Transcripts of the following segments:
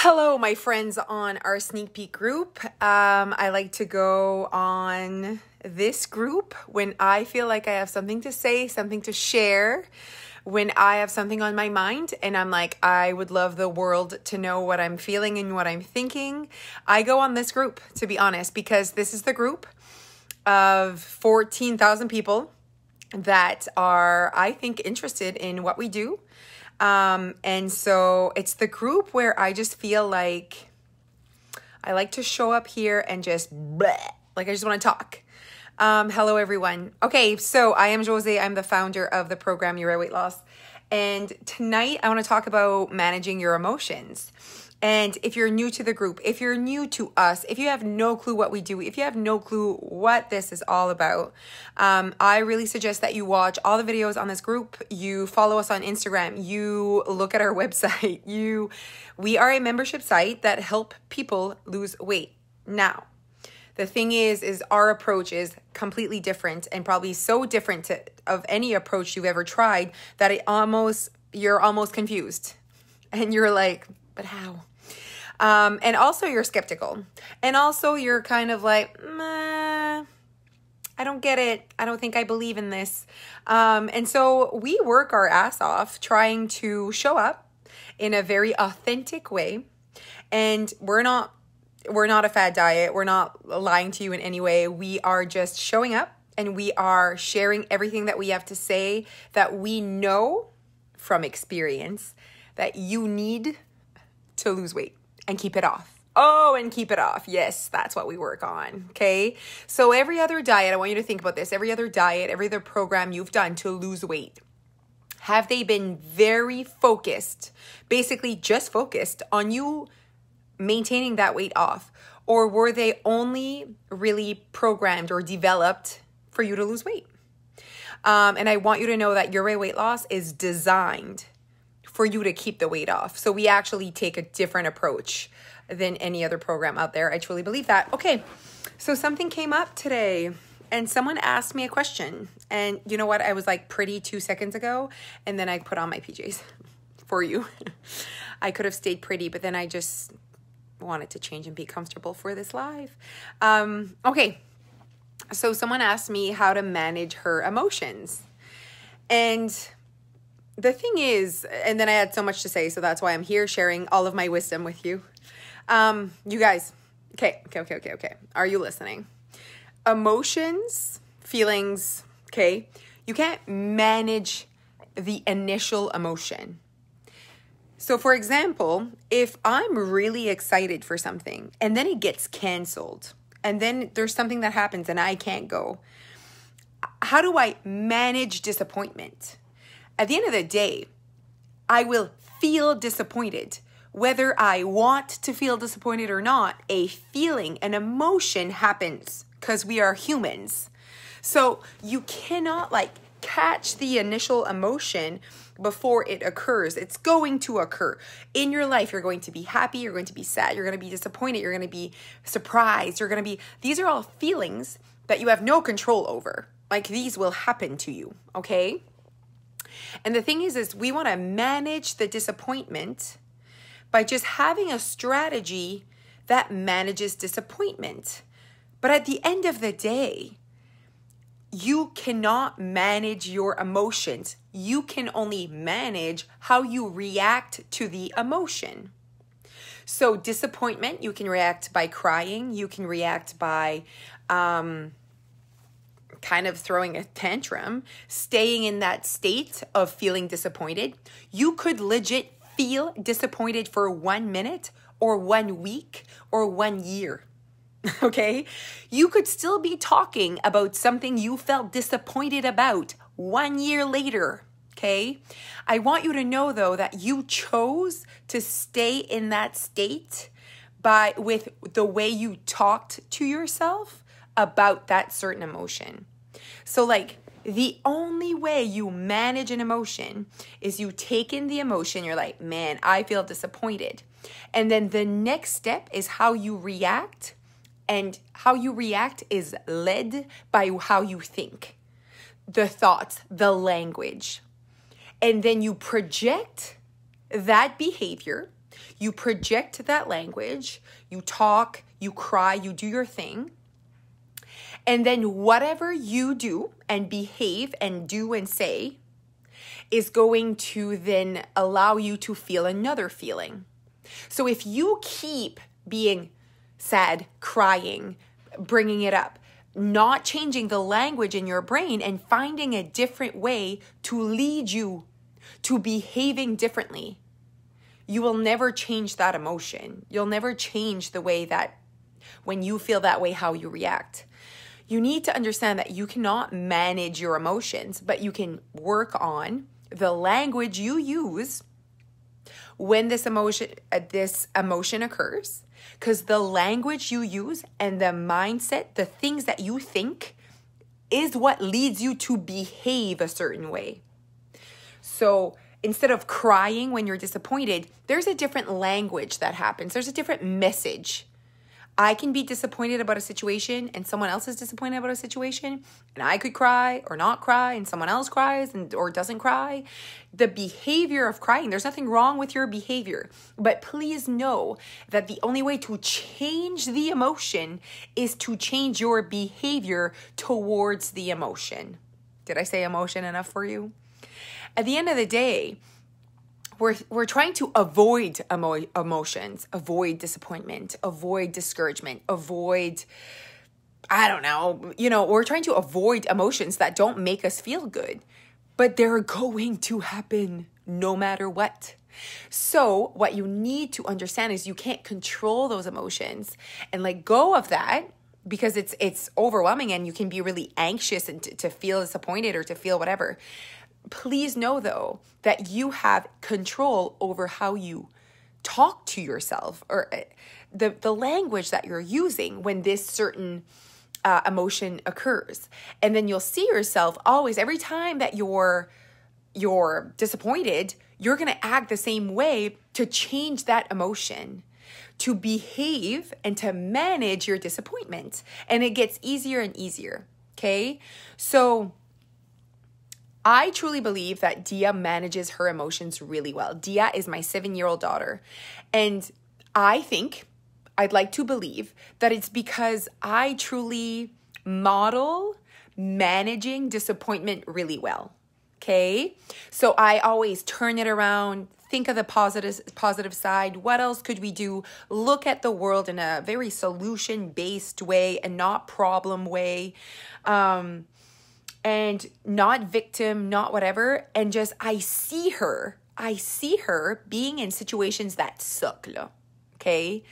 Hello, my friends on our sneak peek group. I like to go on this group when I feel like I have something to say, something to share, when I have something on my mind and I'm like, I would love the world to know what I'm feeling and what I'm thinking. I go on this group, to be honest, because this is the group of 14,000 people that are, I think, interested in what we do. And so it's the group where I just feel like I like to show up here and just bleh, like I just want to talk. Hello, everyone. Okay, so I am Jose. I'm the founder of the program Your Weight Loss. And tonight I want to talk about managing your emotions. And if you're new to the group, if you're new to us, if you have no clue what we do, if you have no clue what this is all about, I really suggest that you watch all the videos on this group. You follow us on Instagram. You look at our website. We are a membership site that help people lose weight. Now, the thing is our approach is completely different and probably so different of any approach you've ever tried that you're almost confused. And you're like, but how? And also you're skeptical. And also you're kind of like, I don't get it. I don't think I believe in this. And so we work our ass off trying to show up in a very authentic way. And we're not a fad diet. We're not lying to you in any way. We are just showing up and we are sharing everything that we have to say that we know from experience that you need to lose weight and keep it off. Oh, and keep it off. Yes, that's what we work on. Okay. So every other diet, I want you to think about this. Every other diet, every other program you've done to lose weight, have they been very focused, basically just focused on you maintaining that weight off? Or were they only really programmed or developed for you to lose weight? And I want you to know that Your Weight Loss is designed for you to keep the weight off. So we actually take a different approach than any other program out there. I truly believe that. Okay, so something came up today and someone asked me a question. And you know what? I was like pretty 2 seconds ago and then I put on my PJs for you. I could have stayed pretty, but then I just wanted to change and be comfortable for this live. Okay, so someone asked me how to manage her emotions. And the thing is, and then I had so much to say, so that's why I'm here sharing all of my wisdom with you. You guys, okay. Are you listening? Emotions, feelings, okay? You can't manage the initial emotion. So for example, if I'm really excited for something and then it gets canceled and then there's something that happens and I can't go, how do I manage disappointment? At the end of the day, I will feel disappointed. Whether I want to feel disappointed or not, a feeling, an emotion happens because we are humans. So you cannot catch the initial emotion before it occurs. It's going to occur. In your life, you're going to be happy, you're going to be sad, you're going to be disappointed, you're going to be surprised, these are all feelings that you have no control over. These will happen to you, okay? And the thing is we want to manage the disappointment by just having a strategy that manages disappointment. But at the end of the day, you cannot manage your emotions. You can only manage how you react to the emotion. So disappointment, you can react by crying. You can react by kind of throwing a tantrum, staying in that state of feeling disappointed. You could legit feel disappointed for 1 minute or 1 week or 1 year. Okay? You could still be talking about something you felt disappointed about 1 year later. Okay? I want you to know though that you chose to stay in that state with the way you talked to yourself about that certain emotion. So the only way you manage an emotion is you take in the emotion. You're like, man, I feel disappointed. And then the next step is how you react. And how you react is led by how you think, the thoughts, the language. And then you project that behavior You project that language, you talk, you cry, you do your thing. And then whatever you do and behave and do and say is going to then allow you to feel another feeling. So if you keep being sad, crying, bringing it up, not changing the language in your brain and finding a different way to lead you to behaving differently, you will never change that emotion. You'll never change the way that when you feel that way, how you react. You need to understand that you cannot manage your emotions, but you can work on the language you use when this emotion occurs, because the language you use and the mindset, the things that you think, is what leads you to behave a certain way. So instead of crying when you're disappointed, there's a different language that happens. There's a different message. I can be disappointed about a situation and someone else is disappointed about a situation, and I could cry or not cry and someone else cries or doesn't cry. The behavior of crying, there's nothing wrong with your behavior, but please know that the only way to change the emotion is to change your behavior towards the emotion. Did I say emotion enough for you? At the end of the day, we're trying to avoid emotions, avoid disappointment, avoid discouragement, avoid, we're trying to avoid emotions that don't make us feel good, but they're going to happen no matter what. So what you need to understand is you can't control those emotions and let go of that, because it's overwhelming and you can be really anxious and to feel disappointed or to feel whatever. Please know, though, that you have control over how you talk to yourself, or the language that you're using when this certain emotion occurs. And then you'll see yourself always, every time that you're disappointed, you're going to act the same way to change that emotion, to behave and to manage your disappointment. And it gets easier and easier, okay? So I truly believe that Dia manages her emotions really well. Dia is my 7-year-old daughter. And I'd like to believe that it's because I truly model managing disappointment really well. Okay? So I always turn it around, think of the positive side. What else could we do? Look at the world in a very solution-based way and not problem way. And not victim, not whatever. And just, I see her being in situations that suck, okay?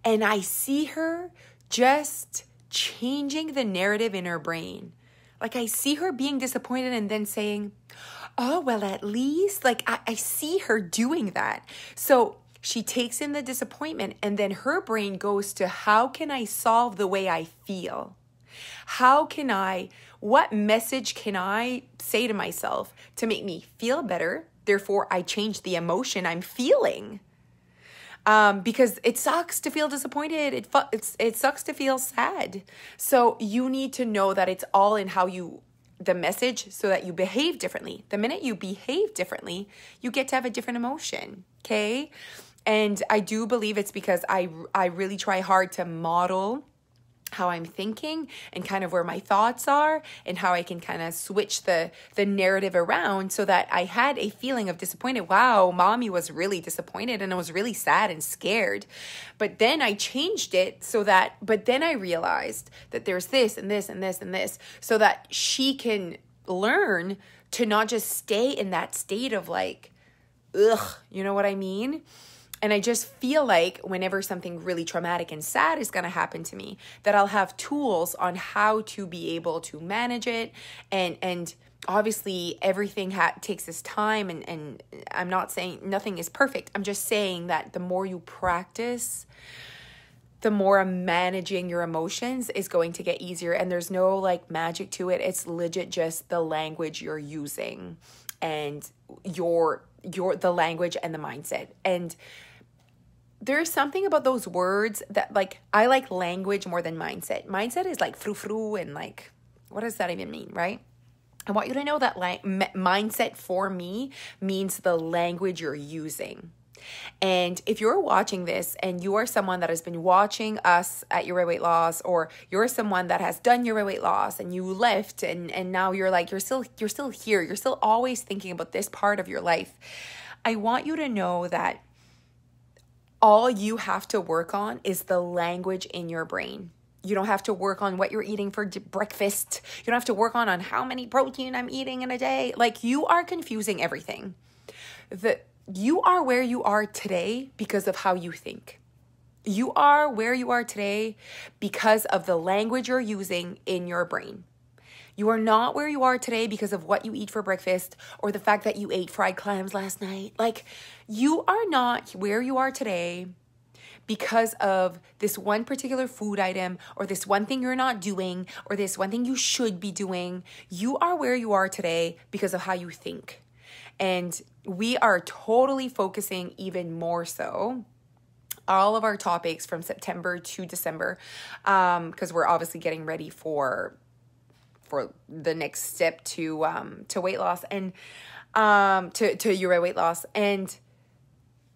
And I see her just changing the narrative in her brain. Like, I see her being disappointed and then saying, oh, well, at least, like, I see her doing that. So she takes in the disappointment and then her brain goes to, how can I solve the way I feel? What message can I say to myself to make me feel better? Therefore, I change the emotion I'm feeling. Because it sucks to feel disappointed. It sucks to feel sad. So you need to know that it's all in the message, so that you behave differently. The minute you behave differently, you get to have a different emotion, okay? And I do believe it's because I really try hard to model how I'm thinking and kind of where my thoughts are and how I can kind of switch the narrative around, so that I had a feeling of disappointed. Wow, mommy was really disappointed and I was really sad and scared. But then I changed it but then I realized that there's this and this and this and this, so that she can learn to not just stay in that state of like, ugh, you know what I mean? And I just feel like whenever something really traumatic and sad is going to happen to me, that I'll have tools on how to be able to manage it. And obviously everything takes its time, and I'm not saying nothing is perfect. I'm just saying that the more you practice, the more managing your emotions is going to get easier. And there's no like magic to it. It's legit just the language you're using and the language and the mindset. And there's something about those words that, like, I like language more than mindset. Mindset is like frou-frou and like, what does that even mean, right? I want you to know that mindset for me means the language you're using, And if you're watching this and you are someone that has been watching us at Your Red Weight Loss, or you're someone that has done Your Red Weight Loss and you left and now you're like, you're still here. You're still always thinking about this part of your life. I want you to know that all you have to work on is the language in your brain. You don't have to work on what you're eating for breakfast. You don't have to work on how many protein I'm eating in a day. Like, you are confusing everything. You are where you are today because of how you think. You are where you are today because of the language you're using in your brain. You are not where you are today because of what you eat for breakfast or the fact that you ate fried clams last night. Like, you are not where you are today because of this one particular food item or this one thing you're not doing or this one thing you should be doing. You are where you are today because of how you think. And we are totally focusing even more so all of our topics from September to December, because we're obviously getting ready for the next step to weight loss and to your weight loss. And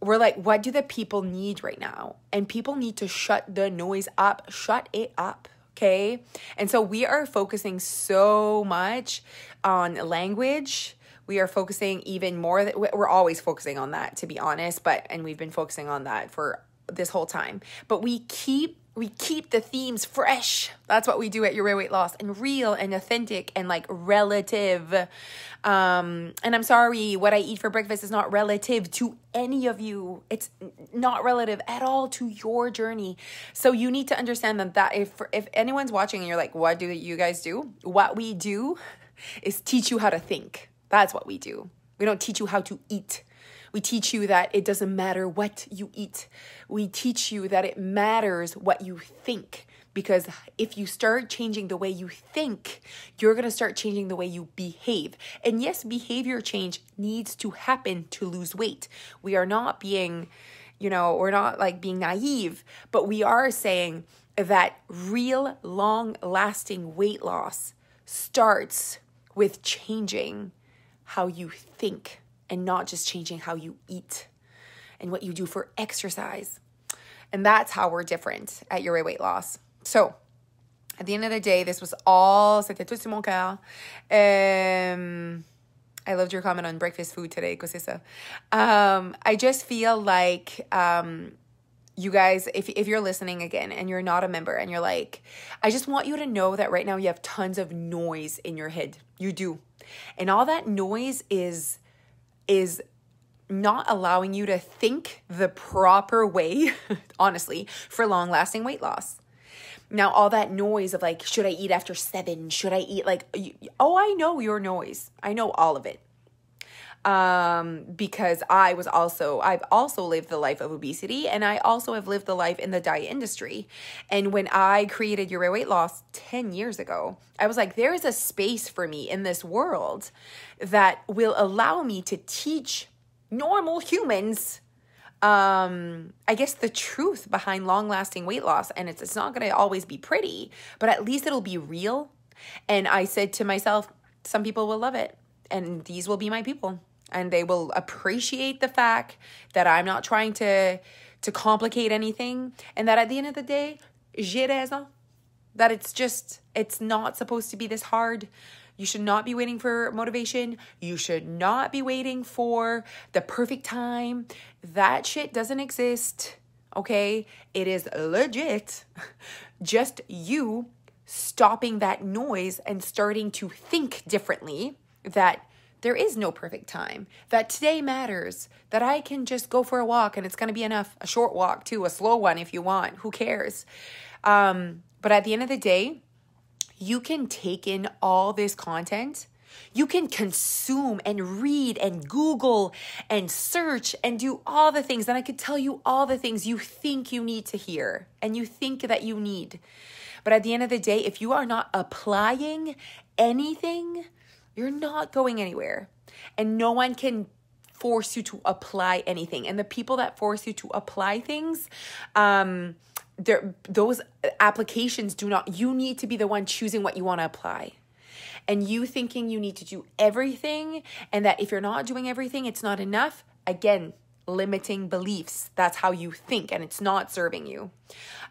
we're like, what do the people need right now? And people need to shut the noise up, shut it up. Okay. And so we are focusing so much on language. We are focusing even more. We're always focusing on that, to be honest, and we've been focusing on that for this whole time. But we keep the themes fresh. That's what we do at Your Red Weight Loss, and real and authentic and like relative. And I'm sorry, what I eat for breakfast is not relative to any of you. It's not relative at all to your journey. So you need to understand that if anyone's watching and you're like, what do you guys do? What we do is teach you how to think. That's what we do. We don't teach you how to eat. We teach you that it doesn't matter what you eat. We teach you that it matters what you think. Because if you start changing the way you think, you're going to start changing the way you behave. And yes, behavior change needs to happen to lose weight. We are not being, we're not like being naive, but we are saying that real long-lasting weight loss starts with changing how you think and not just changing how you eat and what you do for exercise. And that's how we're different at Your Weight Loss. So at the end of the day, this was all, c'était tout sur mon cœur. I loved your comment on breakfast food today, que c'est ça. I just feel like you guys, if you're listening again and you're not a member and you're like, I just want you to know that right now you have tons of noise in your head. You do. And all that noise is not allowing you to think the proper way, honestly, for long-lasting weight loss. Now, all that noise of like, should I eat after 7? Should I eat I know your noise. I know all of it. Because I've also lived the life of obesity, and I also have lived the life in the diet industry. And when I created Your Weight Loss 10 years ago, I was like, there is a space for me in this world that will allow me to teach normal humans, I guess, the truth behind long-lasting weight loss. And it's not going to always be pretty, but at least it'll be real. And I said to myself, some people will love it, and these will be my people. And they will appreciate the fact that I'm not trying to complicate anything. And that at the end of the day, j'ai raison. That it's not supposed to be this hard. You should not be waiting for motivation. You should not be waiting for the perfect time. That shit doesn't exist. Okay? It is legit. Just you stopping that noise and starting to think differently, that there is no perfect time, that today matters, that I can just go for a walk and it's going to be enough. A short walk too, a slow one if you want, who cares? But at the end of the day, you can take in all this content. You can consume and read and Google and search and do all the things. And I could tell you all the things you think you need to hear and you think that you need. But at the end of the day, if you are not applying anything, you're not going anywhere. And no one can force you to apply anything. And the people that force you to apply things, those applications you need to be the one choosing what you want to apply. And you thinking you need to do everything, and that if you're not doing everything, it's not enough. Again, limiting beliefs. That's how you think, and it's not serving you.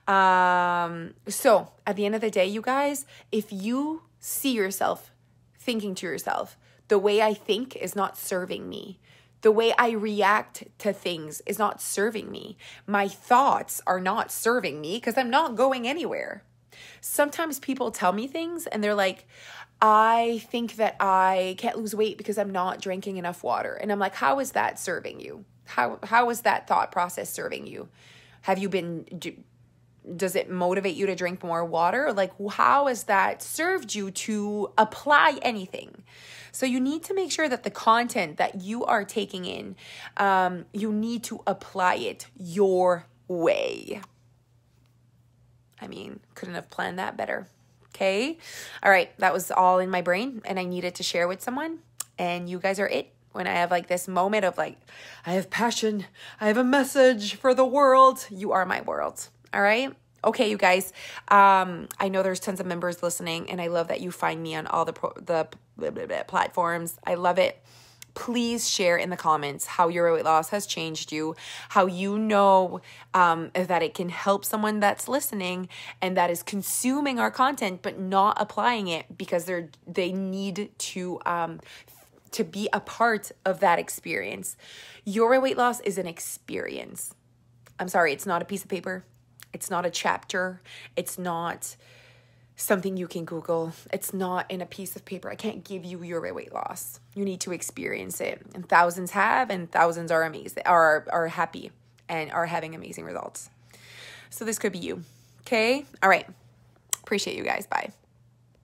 So at the end of the day, you guys, if you see yourself thinking to yourself, the way I think is not serving me, the way I react to things is not serving me, my thoughts are not serving me because I'm not going anywhere. Sometimes people tell me things and they're like, I think that I can't lose weight because I'm not drinking enough water. And I'm like, how is that serving you? How is that thought process serving you? Does it motivate you to drink more water? Like, how has that served you to apply anything? So you need to make sure that the content that you are taking in, you need to apply it your way. I mean, couldn't have planned that better. Okay. All right. That was all in my brain and I needed to share with someone, and you guys are it. When I have like this moment of like, I have passion, I have a message for the world. You are my world. All right. Okay, you guys. I know there's tons of members listening, and I love that you find me on all the platforms. I love it. Please share in the comments how your weight loss has changed you, how you know that it can help someone that's listening and that is consuming our content but not applying it because they need to be a part of that experience. Your weight loss is an experience. I'm sorry, it's not a piece of paper. It's not a chapter. It's not something you can Google. It's not in a piece of paper. I can't give you your weight loss. You need to experience it. And thousands have, and thousands are amazing, are happy and are having amazing results. So this could be you. Okay? All right. Appreciate you guys. Bye.